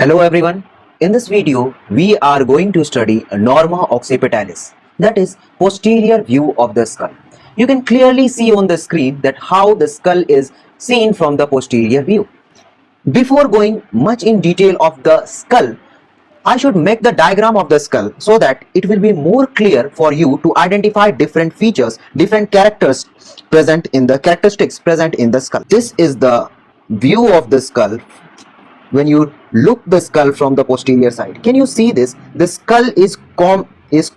Hello everyone. In this video, we are going to study Norma occipitalis, that is posterior view of the skull. You can clearly see on the screen that how the skull is seen from the posterior view. Before going much in detail of the skull, I should make the diagram of the skull so that it will be more clear for you to identify different features, different characteristics present in the skull. This is the view of the skull when you look the skull from the posterior side. Can you see this? The skull is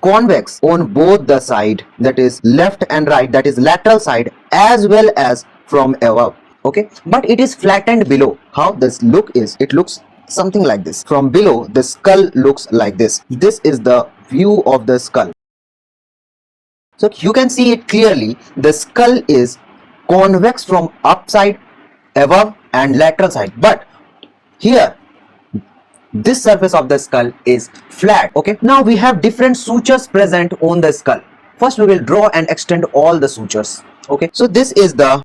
convex on both the side, that is left and right, that is lateral side, as well as from above. Okay, but it is flattened below. How this look is? It looks something like this. From below, the skull looks like this. This is the view of the skull. So you can see it clearly. The skull is convex from upside, above and lateral side, but here this surface of the skull is flat. Okay, now we have different sutures present on the skull. First we will draw and extend all the sutures. Okay, so this is the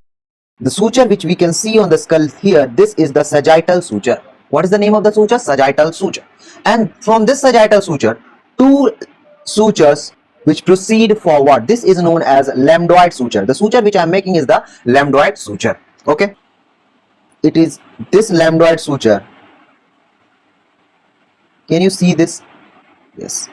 suture which we can see on the skull here. This is the sagittal suture. What is the name of the suture? Sagittal suture. And from this sagittal suture, two sutures which proceed forward. This is known as lambdoid suture. The suture which I am making is the lambdoid suture. Okay, it is this lambdoid suture. Can you see this? Yes.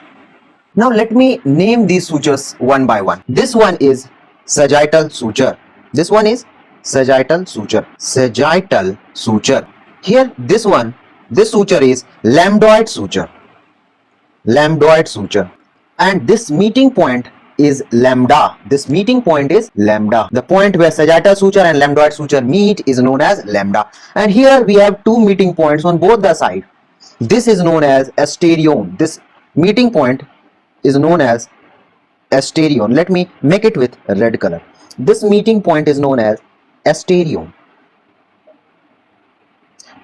Now let me name these sutures one by one. This one is sagittal suture. This one is sagittal suture. Sagittal suture. Here this suture is lambdoid suture. Lambdoid suture. And this meeting point is lambda. This meeting point is lambda. The point where sagittal suture and lambdoid suture meet is known as lambda. And here we have two meeting points on both the sides. This is known as asterion. This meeting point is known as asterion. Let me make it with red color. This meeting point is known as asterion.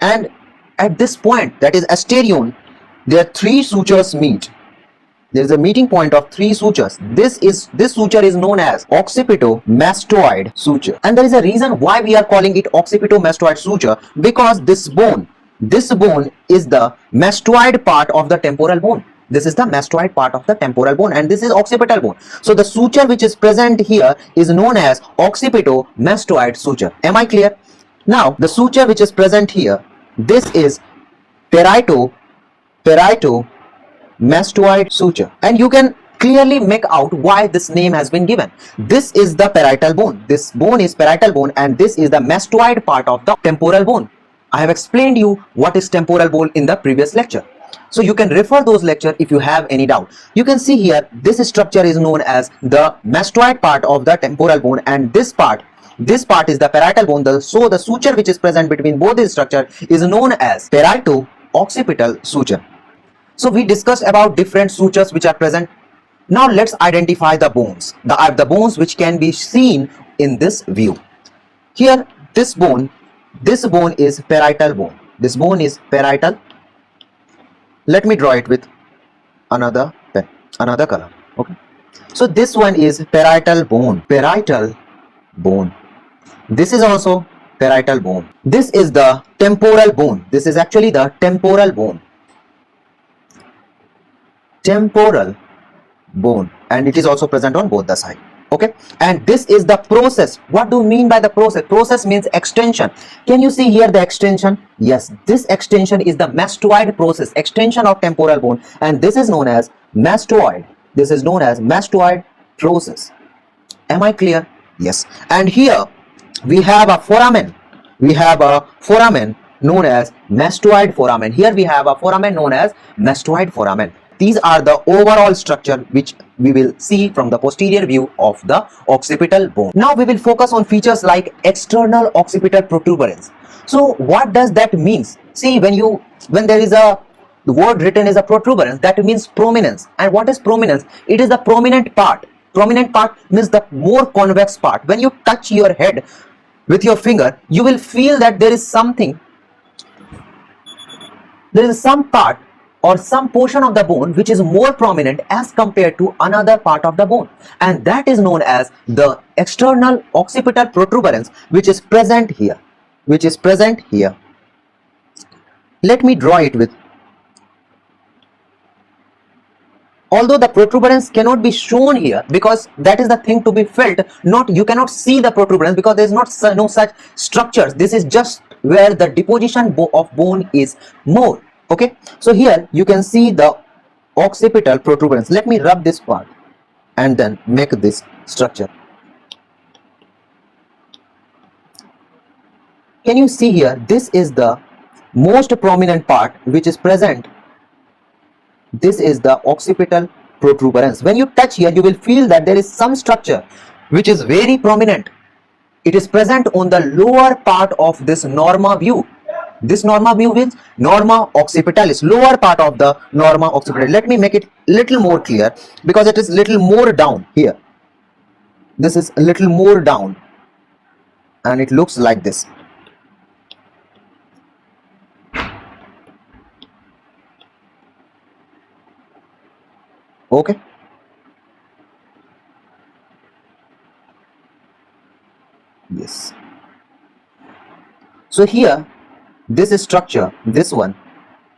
And at this point, that is asterion, there are three sutures meet. There is a meeting point of three sutures. This suture is known as occipitomastoid suture. And there is a reason why we are calling it occipitomastoid suture, because this bone is the mastoid part of the temporal bone. This is the mastoid part of the temporal bone, and this is occipital bone. So the suture which is present here is known as occipitomastoid suture. Am I clear? Now the suture which is present here, this is parieto-mastoid suture, and you can clearly make out why this name has been given. This is the parietal bone. This bone is parietal bone, and this is the mastoid part of the temporal bone. I have explained you what is temporal bone in the previous lecture, so you can refer those lectures if you have any doubt. You can see here this structure is known as the mastoid part of the temporal bone, and this part is the parietal bone. So the suture which is present between both these structure is known as parieto-occipital suture. So we discussed about different sutures which are present. Now let's identify the bones, the bones which can be seen in this view. Here this bone is parietal bone. This bone is parietal. Let me draw it with another pen, another color. Okay, so this one is parietal bone. This is also parietal bone. This is the temporal bone. This is actually the temporal bone. And it is also present on both the sides. Okay, and this is the process. What do you mean by the process? Process means extension. Can you see here the extension? Yes, this extension is the mastoid process, extension of temporal bone, and this is known as mastoid. This is known as mastoid process. Am I clear? Yes. And here we have a foramen. We have a foramen known as mastoid foramen. Here we have a foramen known as mastoid foramen. These are the overall structure which we will see from the posterior view of the occipital bone. Now we will focus on features like external occipital protuberance. So what does that mean? See, when there is the word written is a protuberance, that means prominence. And what is prominence? It is the prominent part. Prominent part means the more convex part. When you touch your head with your finger, you will feel that there is some part or some portion of the bone which is more prominent as compared to another part of the bone, and that is known as the external occipital protuberance, which is present here. Let me draw it with although the protuberance cannot be shown here because that is the thing to be felt, not you cannot see the protuberance because there is not no such structures. This is just where the deposition of bone is more. Okay, so here you can see the occipital protuberance. Let me rub this part and then make this structure. Can you see here? This is the most prominent part which is present. This is the occipital protuberance. When you touch here, you will feel that there is some structure which is very prominent. It is present on the lower part of this norma view. This norma view is norma occipitalis, lower part of the norma occipitalis. Let me make it little more clear because it is little more down here. This is a little more down and it looks like this. Okay. Yes. So here, this structure, this one,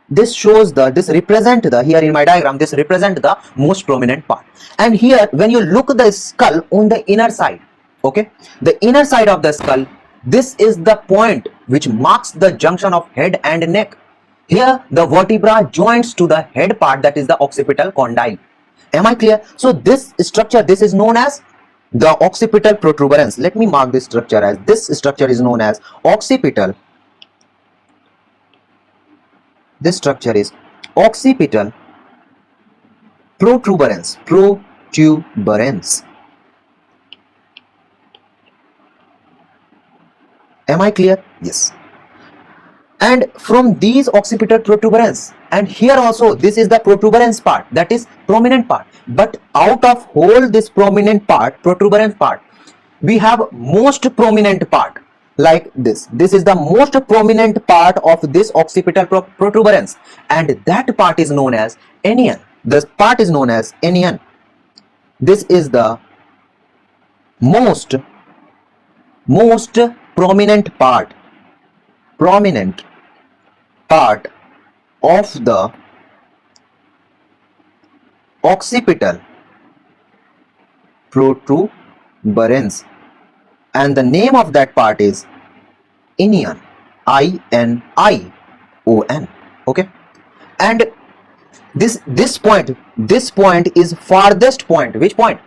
this shows the, this represent the, here in my diagram, this represent the most prominent part. And here, when you look the skull on the inner side, okay, the inner side of the skull, this is the point which marks the junction of head and neck. Here, the vertebra joins to the head part, that is the occipital condyle. Am I clear? So this structure, this is known as the occipital protuberance. Let me mark this structure as, this structure is known as occipital. This structure is occipital protuberance. Protuberance. Am I clear? Yes. And from these occipital protuberance, and here also this is the protuberance part, that is prominent part, but out of whole this prominent part, protuberance part, we have most prominent part like this. This is the most prominent part of this occipital protuberance, and that part is known as anion. This part is known as anion. This is the most prominent part of the occipital protuberance, and the name of that part is anion. I-N-I-O-N. Okay, and this point is farthest point. Which point?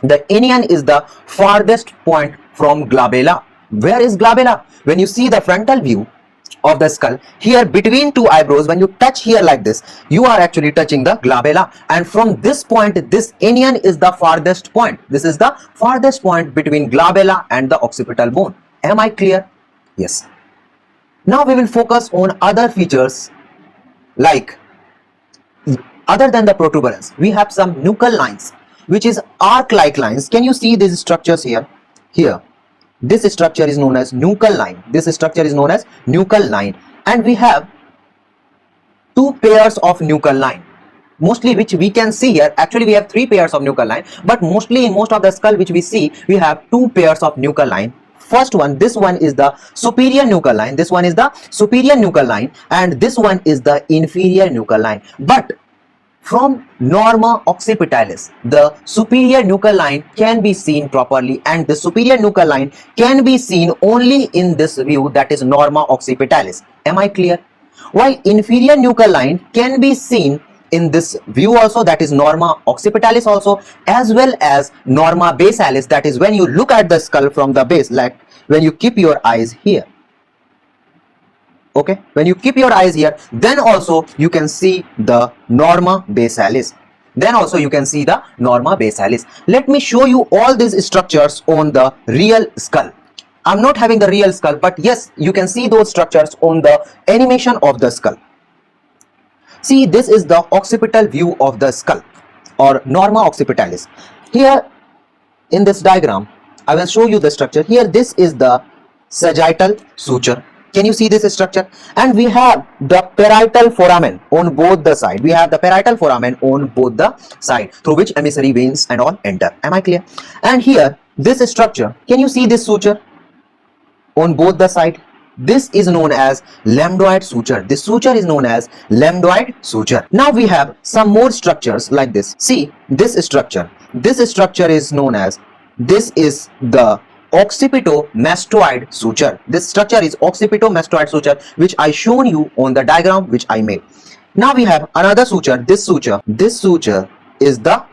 The anion is the farthest point from glabella. Where is glabella? When you see the frontal view of the skull, here between two eyebrows, when you touch here like this, you are actually touching the glabella, and from this point, this anion is the farthest point. This is the farthest point between glabella and the occipital bone. Am I clear? Yes. Now we will focus on other features, like other than the protuberance, we have some nuchal lines, which is arc-like lines. Can you see these structures here? Here, this structure is known as nuchal line. This structure is known as nuchal line, and we have two pairs of nuchal line, mostly which we can see here. Actually, we have three pairs of nuchal line, but mostly in most of the skull which we see, we have two pairs of nuchal line. First one, this one is the superior nuchal line. This one is the superior nuchal line, and this one is the inferior nuchal line. But from norma occipitalis, the superior nuchal line can be seen properly, and the superior nuchal line can be seen only in this view, that is norma occipitalis. Am I clear? While inferior nuchal line can be seen in this view also, that is norma occipitalis also, as well as norma basalis, that is when you look at the skull from the base, like when you keep your eyes here. Okay, when you keep your eyes here, then also you can see the norma basalis. Then also you can see the norma basalis. Let me show you all these structures on the real skull. I'm not having the real skull, but yes, you can see those structures on the animation of the skull. See, this is the occipital view of the skull, or norma occipitalis. Here in this diagram, I will show you the structure. Here, this is the sagittal suture. Can you see this structure? And we have the parietal foramen on both the side. We have the parietal foramen on both the side, through which emissary veins and all enter. Am I clear? And here, this structure, can you see this suture on both the side? This is known as lambdoid suture. This suture is known as lambdoid suture. Now we have some more structures like this. See this structure. This structure is known as, this is the occipitomastoid suture. This structure is occipitomastoid suture, which I shown you on the diagram which I made. Now we have another suture. This suture is the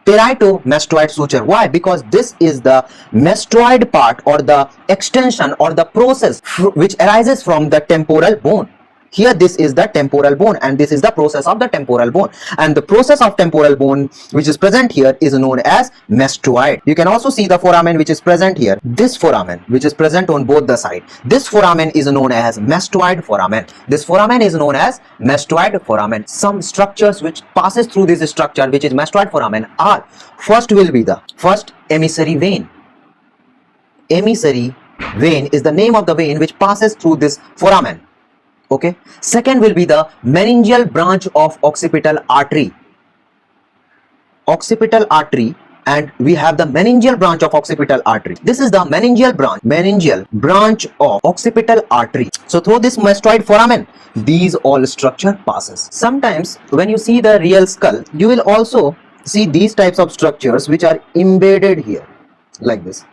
peritomastoid suture. Why? Because this is the mastoid part, or the extension, or the process which arises from the temporal bone. Here this is the temporal bone, and this is the process of the temporal bone, and the process of temporal bone which is present here is known as mastoid. You can also see the foramen which is present here. This foramen which is present on both the side, this foramen is known as mastoid foramen. This foramen is known as mastoid foramen. Some structures which passes through this structure which is mastoid foramen are, first will be the first emissary vein. Emissary vein is the name of the vein which passes through this foramen. Okay. Second will be the meningeal branch of occipital artery. Occipital artery, and we have the meningeal branch of occipital artery. This is the meningeal branch of occipital artery. So through this mastoid foramen, these all structure passes. Sometimes when you see the real skull, you will also see these types of structures which are embedded here, like this.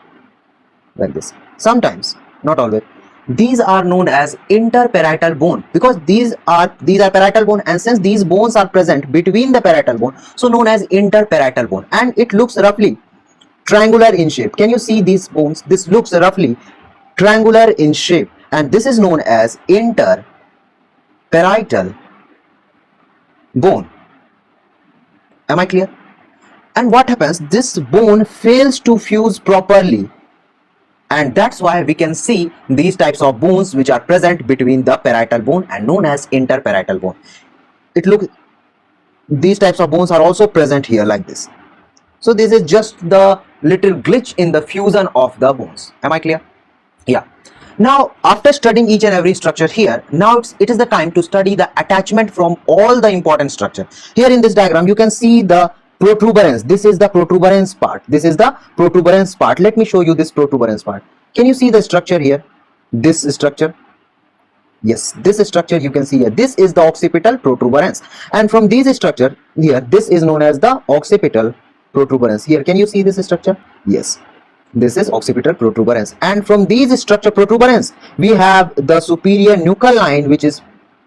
Sometimes, not always. These are known as interparietal bone, because these are parietal bone, and since these bones are present between the parietal bone, so known as interparietal bone, and it looks roughly triangular in shape. Can you see these bones? This looks roughly triangular in shape, and this is known as interparietal bone. Am I clear? And what happens? This bone fails to fuse properly, and that's why we can see these types of bones which are present between the parietal bone and known as interparietal bone. These types of bones are also present here like this. So this is just the little glitch in the fusion of the bones. Am I clear? Yeah. Now after studying each and every structure here, now it is the time to study the attachment from all the important structure. Here in this diagram you can see the protuberance. This is the protuberance part. Let me show you this protuberance part. Can you see the structure here? This structure. Yes, this structure you can see here. This is the occipital protuberance, and from this structure here, this is known as the occipital protuberance. Here, can you see this structure? Yes, this is occipital protuberance, and from these structure protuberance, we have the superior nuchal line which is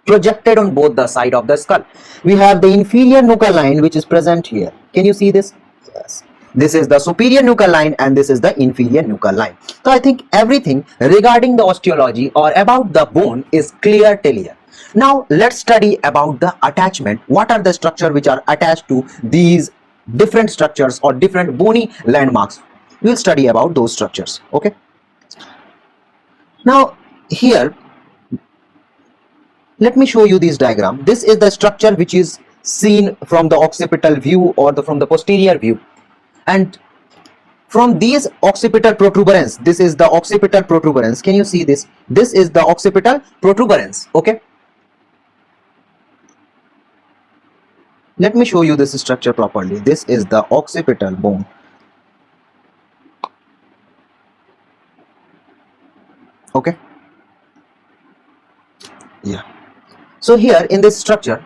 projected on both the side of the skull. We have the inferior nuchal line which is present here. Can you see this? Yes. This is the superior nuchal line, and this is the inferior nuchal line. So I think everything regarding the osteology or about the bone is clear till here. Now let's study about the attachment. What are the structures which are attached to these different structures or different bony landmarks? We'll study about those structures. Okay. Now here, let me show you this diagram. This is the structure which is seen from the occipital view or from the posterior view, and from these occipital protuberance, this is the occipital protuberance. Can you see this? This is the occipital protuberance. Okay. Let me show you this structure properly. This is the occipital bone. Okay. Yeah. So here in this structure,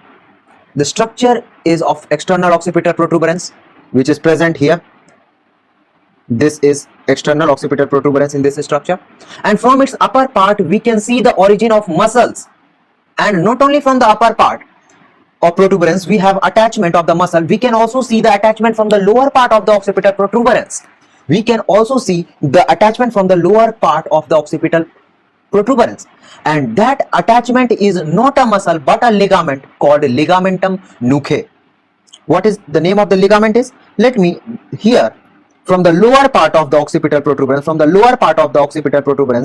the structure is of external occipital protuberance which is present here. This is external occipital protuberance in this structure, and from its upper part we can see the origin of muscles, and not only from the upper part of protuberance we have attachment of the muscle, we can also see the attachment from the lower part of the occipital protuberance. We can also see the attachment from the lower part of the occipital protuberance, and that attachment is not a muscle but a ligament called ligamentum nuchae. What is the name of the ligament is? Let me here, from the lower part of the occipital protuberance,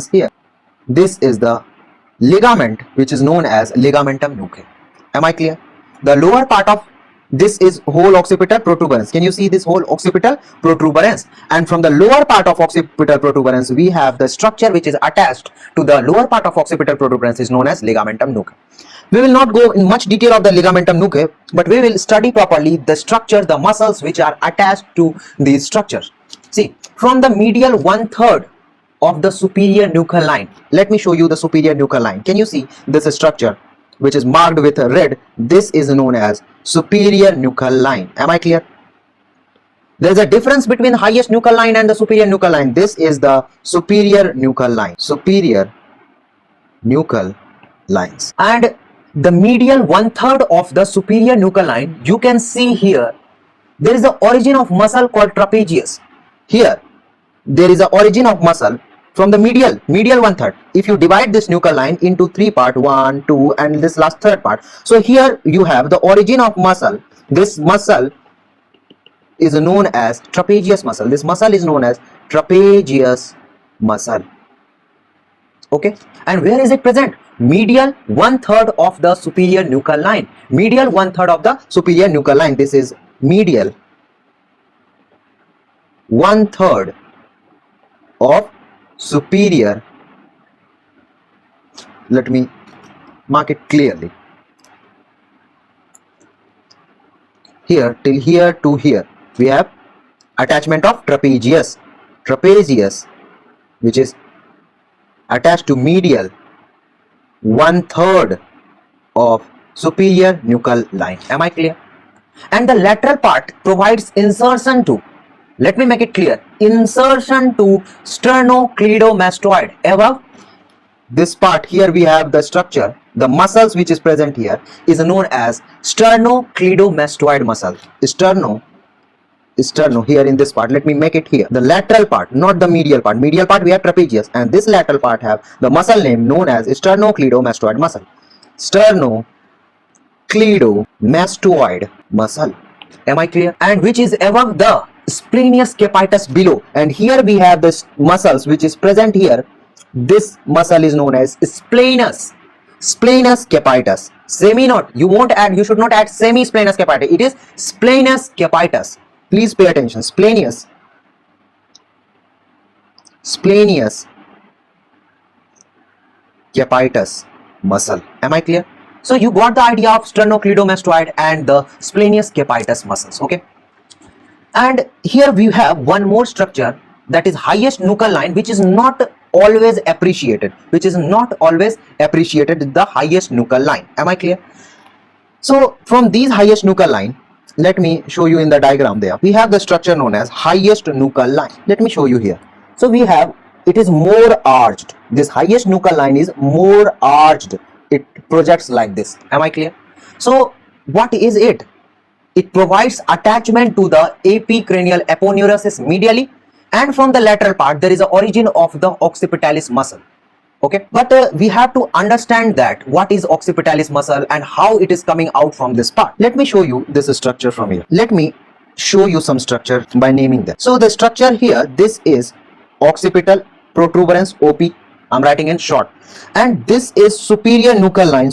here, this is the ligament which is known as ligamentum nuchae. Am I clear? The lower part of this is whole occipital protuberance. Can you see this whole occipital protuberance? And from the lower part of occipital protuberance we have the structure which is attached to the lower part of occipital protuberance is known as ligamentum nuchae. We will not go in much detail of the ligamentum nuchae, but we will study properly the structure, the muscles which are attached to these structures. See, from the medial 1/3 of the superior nuchal line. Let me show you the superior nuchal line. Can you see this structure which is marked with a red? This is known as superior nuchal line. Am I clear? There is a difference between the highest nuchal line and the superior nuchal line. This is the superior nuchal line. Superior nuchal lines. And the medial 1/3 of the superior nuchal line, you can see here, there is the origin of muscle called trapezius. Here, there is the origin of muscle from the medial 1/3. If you divide this nuchal line into 3 parts, 1, 2, and this last third part. So here you have the origin of muscle. This muscle is known as trapezius muscle. This muscle is known as trapezius muscle. Okay, and where is it present? Medial 1/3 of the superior nuchal line. Medial 1/3 of the superior nuchal line. This is medial 1/3 of superior. Let me mark it clearly. Here till here to here we have attachment of trapezius, which is attached to medial 1/3 of superior nuchal line. Am I clear? And the lateral part provides insertion to, let me make it clear, insertion to sternocleidomastoid. Above this part here we have the structure, the muscles which is present here is known as sternocleidomastoid muscle. Sterno here in this part, let me make it here, the lateral part, not the medial part. Medial part we have trapezius, and this lateral part have the muscle name known as sternocleidomastoid muscle. Sternocleidomastoid muscle. Am I clear? And which is above the splenius capitis below, and here we have this muscles which is present here. This muscle is known as splenius capitis. Semi not, you won't add, you should not add semi splenius capitis. It is splenius capitis. Please pay attention. Splenius capitis muscle. Am I clear? So you got the idea of sternocleidomastoid and the splenius capitis muscles. Okay. And here we have one more structure, that is highest nuchal line, which is not always appreciated. The highest nuchal line. Am I clear? So from these highest nuchal line, let me show you in the diagram there. We have the structure known as highest nuchal line. Let me show you here. So we have, it is more arched. This highest nuchal line is more arched. It projects like this. Am I clear? So what is it? It provides attachment to the epicranial aponeurosis medially, and from the lateral part there is the origin of the occipitalis muscle. Okay, but we have to understand that what is occipitalis muscle and how it is coming out from this part. Let me show you this structure from here. Let me show you some structure by naming them. So the structure here, this is occipital protuberance, OP. I'm writing in short. And this is superior nuchal line.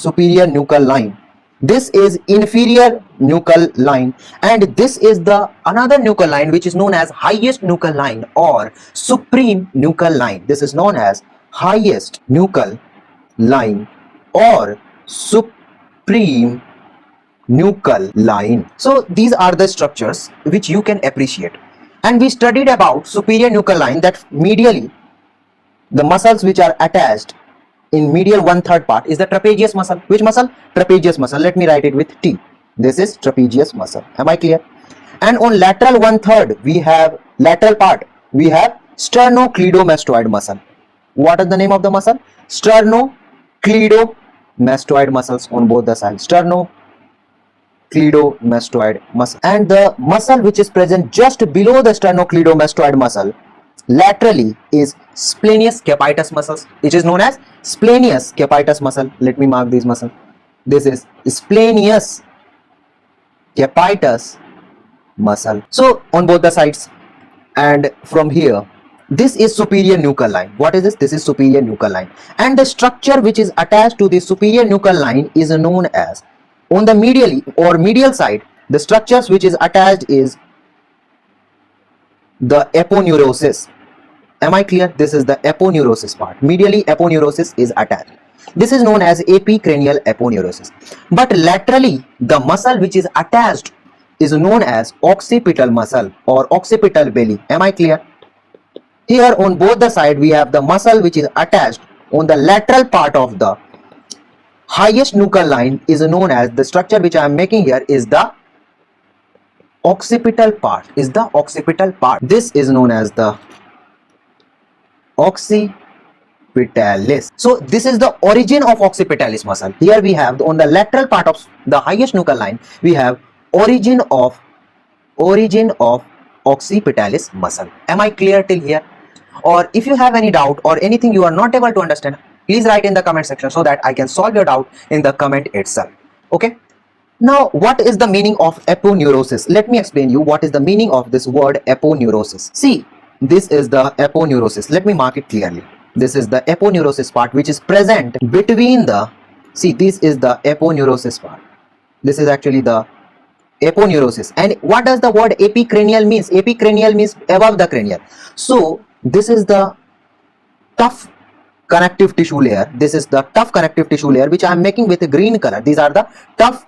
This is inferior nuchal line, and this is the another nuchal line which is known as highest nuchal line or supreme nuchal line. This is known as highest nuchal line or supreme nuchal line. So these are the structures which you can appreciate. And we studied about superior nuchal line, that medially the muscles which are attached in medial 1/3 part is the trapezius muscle. Which muscle? Trapezius muscle. Let me write it with T. This is trapezius muscle. Am I clear? And on lateral 1/3 we have lateral part. We have sternocleidomastoid muscle. What is the name of the muscle? Sternocleidomastoid muscles on both the sides. Sternocleidomastoid muscle. And the muscle which is present just below the sternocleidomastoid muscle laterally is splenius capitis muscles, which is known as splenius capitis muscle. Let me mark this muscle. This is splenius capitis muscle. So on both the sides, and from here, this is superior nuchal line. What is this? This is superior nuchal line. And the structure which is attached to the superior nuchal line is known as, on the medial side, the structures which is attached is the aponeurosis. Am I clear? This is the aponeurosis part. Medially aponeurosis is attached. This is known as epicranial aponeurosis. But laterally, the muscle which is attached is known as occipital muscle or occipital belly. Am I clear? Here on both the side we have the muscle which is attached on the lateral part of the highest nuchal line is known as, the structure which I am making here is the occipital part, This is known as the occipitalis. So this is the origin of occipitalis muscle. Here we have on the lateral part of the highest nuchal line, we have origin of occipitalis muscle. Am I clear till here? Or if you have any doubt or anything you are not able to understand, please write in the comment section so that I can solve your doubt in the comment itself. Okay. Now, what is the meaning of aponeurosis? Let me explain you what is the meaning of this word aponeurosis. See, this is the aponeurosis. Let me mark it clearly. This is the aponeurosis part which is present between the, see, this is the aponeurosis part. This is actually the aponeurosis. And what does the word epicranial means? Epicranial means above the cranial. So this is the tough connective tissue layer. This is the tough connective tissue layer which I am making with a green color. These are the tough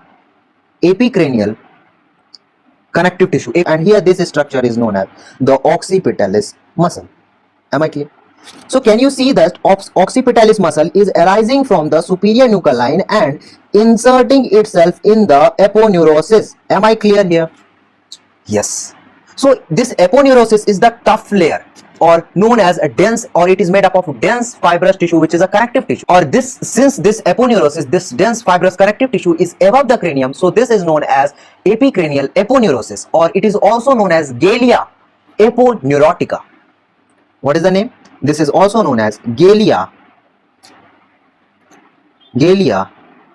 epicranial connective tissue, and here this structure is known as the occipitalis muscle. Am I clear? So can you see that occipitalis muscle is arising from the superior nuchal line and inserting itself in the aponeurosis. Am I clear here? Yes. So this aponeurosis is the tough layer, or known as a dense, or it is made up of dense fibrous tissue which is a connective tissue, or this, since this aponeurosis, this dense fibrous connective tissue is above the cranium, so this is known as epicranial aponeurosis, or it is also known as Galea aponeurotica. What is the name? This is also known as Galea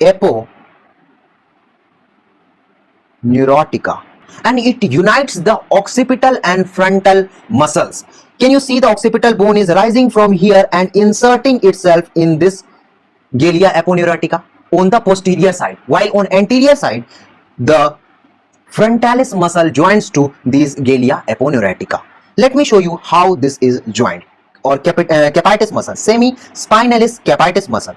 aponeurotica, and it unites the occipital and frontal muscles. Can you see the occipital bone is rising from here and inserting itself in this Galea aponeurotica on the posterior side, while on anterior side the frontalis muscle joins to this Galea aponeurotica. Let me show you how this is joined, or capitis muscle, semi-spinalis capitis muscle.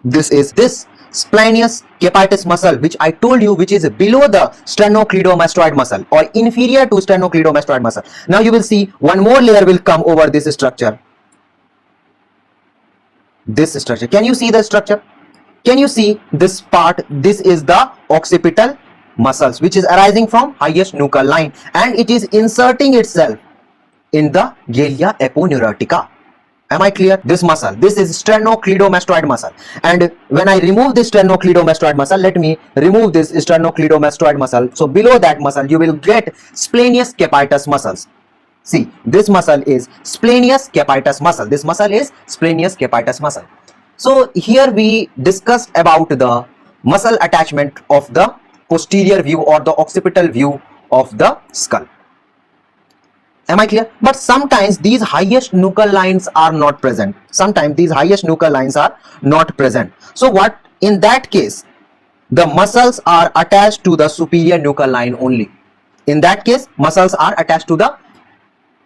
This is this splenius capitis muscle which I told you, which is below the sternocleidomastoid muscle or inferior to sternocleidomastoid muscle. Now you will see one more layer will come over this structure. This structure. Can you see the structure? Can you see this part? This is the occipital muscles which is arising from highest nuchal line, and it is inserting itself in the Galea aponeurotica. Am I clear? This muscle, this is sternocleidomastoid muscle, and when I remove this sternocleidomastoid muscle, let me remove this sternocleidomastoid muscle. So below that muscle you will get splenius capitis muscles. See, this muscle is splenius capitis muscle. This muscle is splenius capitis muscle. So here we discussed about the muscle attachment of the posterior view or the occipital view of the skull. Am I clear? But sometimes these highest nuchal lines are not present. Sometimes these highest nuchal lines are not present. So what in that case? The muscles are attached to the superior nuchal line only. In that case, muscles are attached to the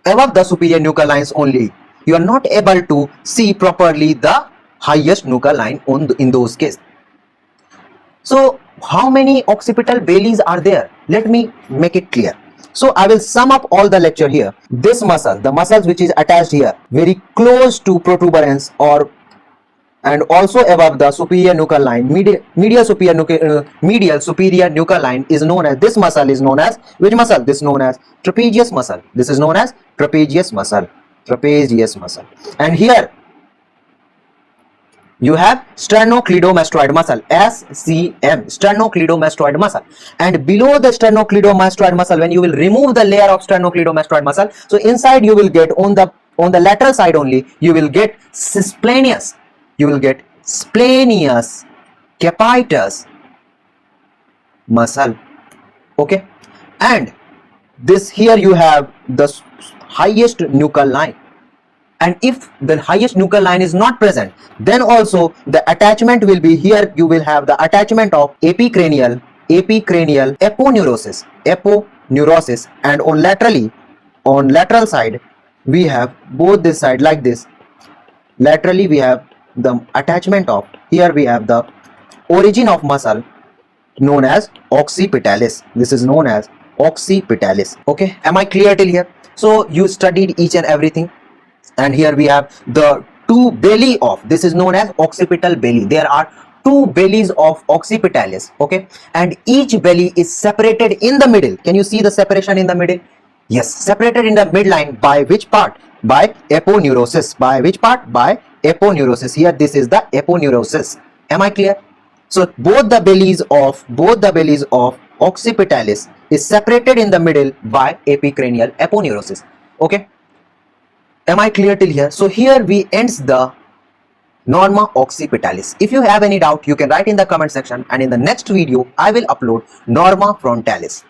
above the superior nuchal lines only. You are not able to see properly the highest nuchal line in those cases. So how many occipital bailey's are there? Let me make it clear. So I will sum up all the lecture here. This muscle, the muscles which is attached here, very close to protuberance or and also above the superior nuchal line, medial superior nuchal line is known as, this muscle is known as, which muscle? This is known as trapezius muscle. This is known as trapezius muscle. And here you have sternocleidomastoid muscle, SCM, sternocleidomastoid muscle, and below the sternocleidomastoid muscle, when you will remove the layer of sternocleidomastoid muscle, so inside you will get on the lateral side only, you will get splenius capitis muscle. Okay, and this here you have the highest nuchal line. And if the highest nuchal line is not present, then also the attachment will be here. You will have the attachment of epicranial aponeurosis, and on lateral side we have both this side like this. Laterally we have the attachment of, here we have the origin of muscle known as occipitalis. This is known as occipitalis. Okay, am I clear till here? So you studied each and everything, and here we have the two belly of, this is known as occipital belly. There are two bellies of occipitalis, okay, and each belly is separated in the middle. Can you see the separation in the middle? Yes, separated in the midline by which part? By aponeurosis. By which part? By aponeurosis. Here this is the aponeurosis. Am I clear? So both the bellies of occipitalis is separated in the middle by epicranial aponeurosis. Okay, am I clear till here? So here we ends the norma occipitalis. If you have any doubt, you can write in the comment section, and in the next video I will upload norma frontalis.